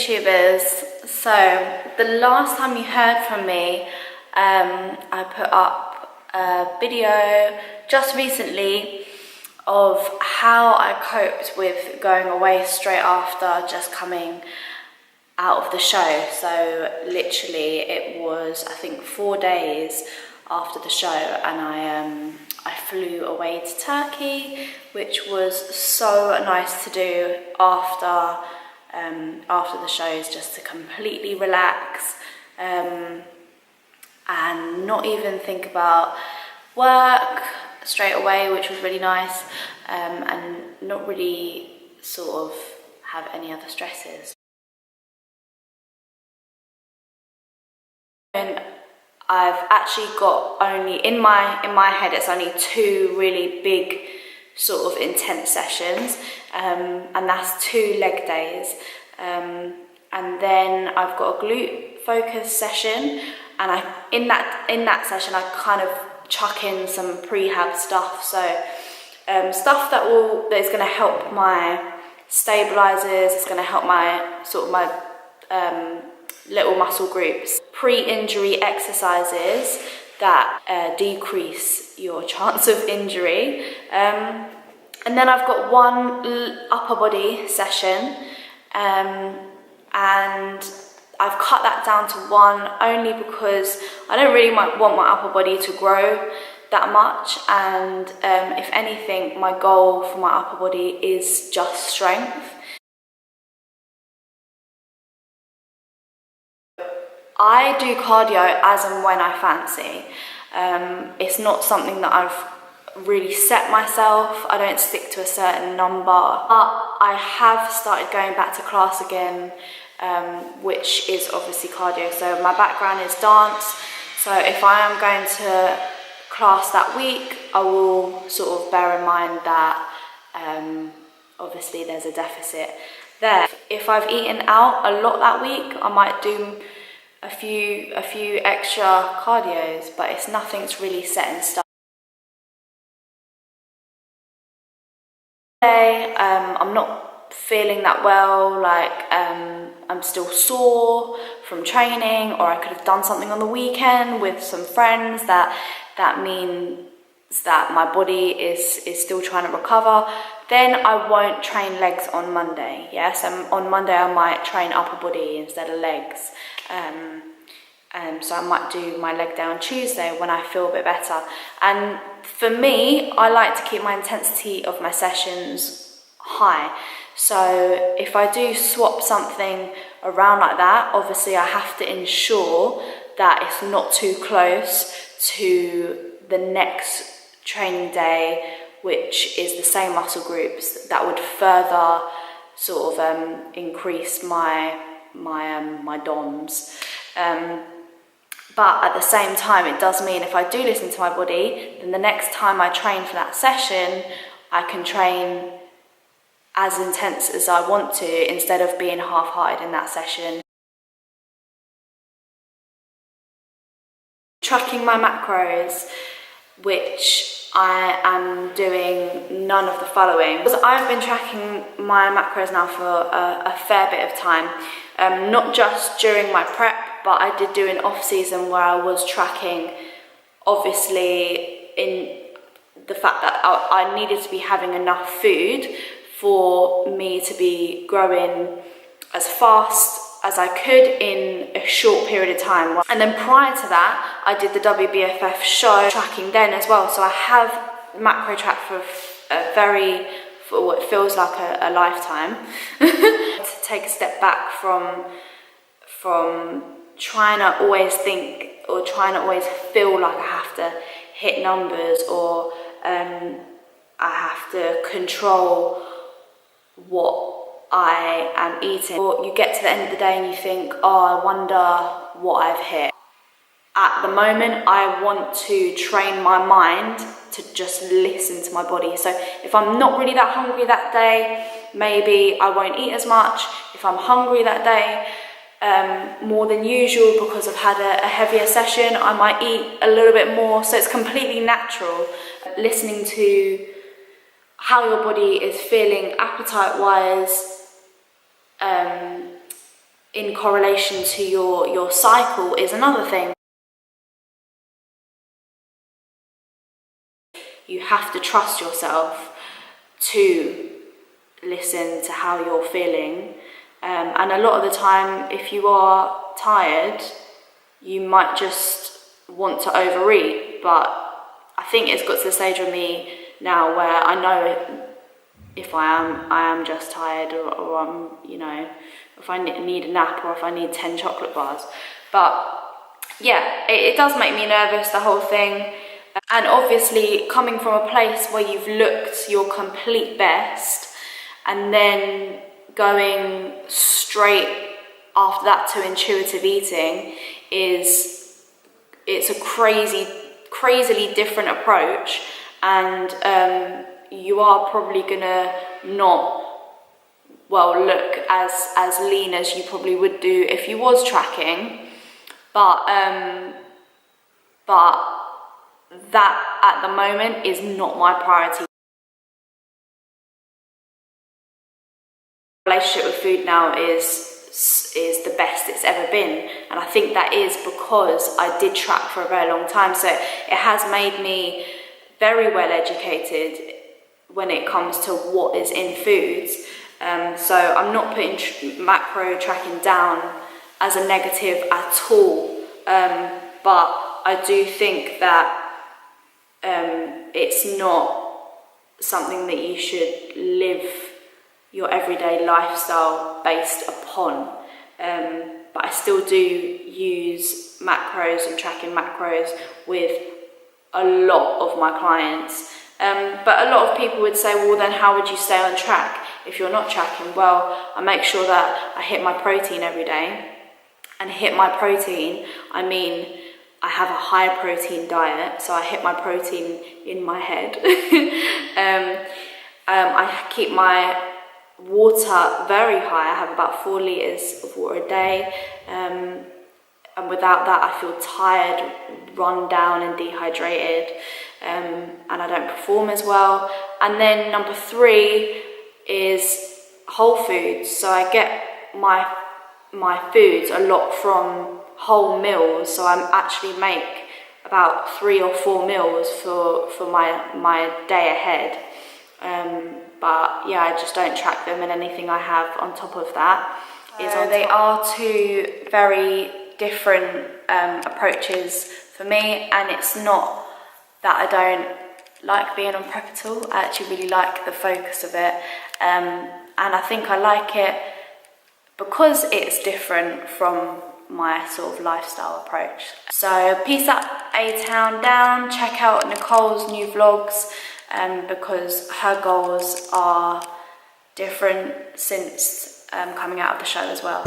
YouTubers. So the last time you heard from me, I put up a video just recently of how I coped with going away straight after just coming out of the show. So literally it was, I think, 4 days after the show, and I flew away to Turkey, which was so nice to do after the shows, just to completely relax and not even think about work straight away, which was really nice, and not really sort of have any other stresses. And I've actually got only, in my head, it's only 2 really big sort of intense sessions, and that's 2 leg days, and then I've got a glute focus session, and in that session I kind of chuck in some prehab stuff, so stuff that is going to help my stabilizers, it's going to help my little muscle groups, pre-injury exercises that decrease your chance of injury, and then I've got 1 upper body session, and I've cut that down to 1 only because I don't really want my upper body to grow that much, and if anything, my goal for my upper body is just strength. I do cardio as and when I fancy. It's not something that I've really set myself. I don't stick to a certain number, but I have started going back to class again, which is obviously cardio. So my background is dance, so if I am going to class that week, I will sort of bear in mind that obviously there's a deficit there. If I've eaten out a lot that week, I might do a few extra cardios, but it's nothing's really set in stone. Today, I'm not feeling that well, like I'm still sore from training, or I could have done something on the weekend with some friends that means that my body is still trying to recover. Then I won't train legs on Monday. Yes, on Monday I might train upper body instead of legs. So I might do my leg day on Tuesday when I feel a bit better. And for me, I like to keep my intensity of my sessions high. So if I do swap something around like that, obviously I have to ensure that it's not too close to the next training day, which is the same muscle groups. That would further sort of increase my DOMs. But at the same time, it does mean if I do listen to my body, then the next time I train for that session, I can train as intense as I want to, instead of being half-hearted in that session. Tracking my macros, which I am doing none of the following. Because I've been tracking my macros now for a fair bit of time, not just during my prep, but I did do an off-season where I was tracking, obviously, in the fact that I needed to be having enough food for me to be growing as fast as I could in a short period of time. And then prior to that, I did the WBFF show tracking then as well. So I have macro tracked for what feels like a lifetime. To take a step back from trying to always think, or trying to always feel like I have to hit numbers, or I have to control what I am eating. Or you get to the end of the day and you think, oh, I wonder what I've hit. At the moment, I want to train my mind to just listen to my body. So if I'm not really that hungry that day, maybe I won't eat as much. If I'm hungry that day, more than usual because I've had a heavier session, I might eat a little bit more. So it's completely natural. Listening to how your body is feeling appetite wise, in correlation to your cycle is another thing. You have to trust yourself to listen to how you're feeling, and a lot of the time, if you are tired, you might just want to overeat. But I think it's got to the stage with me now where I know if I am just tired, or I'm, you know, if I need a nap, or if I need 10 chocolate bars. But yeah, it does make me nervous, the whole thing. And obviously, coming from a place where you've looked your complete best and then going straight after that to intuitive eating, it's a crazily different approach. And you are probably gonna not, well, look as lean as you probably would do if you was tracking, but that at the moment is not my priority. Relationship with food now is the best it's ever been, and I think that is because I did track for a very long time, so it has made me very well educated when it comes to what is in foods. So I'm not putting macro tracking down as a negative at all, but I do think that it's not something that you should live your everyday lifestyle based upon. But I still do use macros and tracking macros with a lot of my clients. But a lot of people would say, well, then how would you stay on track if you're not tracking? Well, I make sure that I hit my protein every day. And hit my protein, I mean, I have a high protein diet, so I hit my protein in my head. I keep my water very high. I have about 4 litres of water a day. And without that, I feel tired, run down and dehydrated, and I don't perform as well. And then number 3 is whole foods. So I get my foods a lot from whole meals. So I actually make about 3 or 4 meals for my day ahead. But yeah, I just don't track them, and anything I have on top of that is on top. They are 2 very different approaches for me, and it's not that I don't like being on prep at all. I actually really like the focus of it, and I think I like it because it's different from my sort of lifestyle approach. So peace up, A-Town down. Check out Nicole's new vlogs, because her goals are different since coming out of the show as well.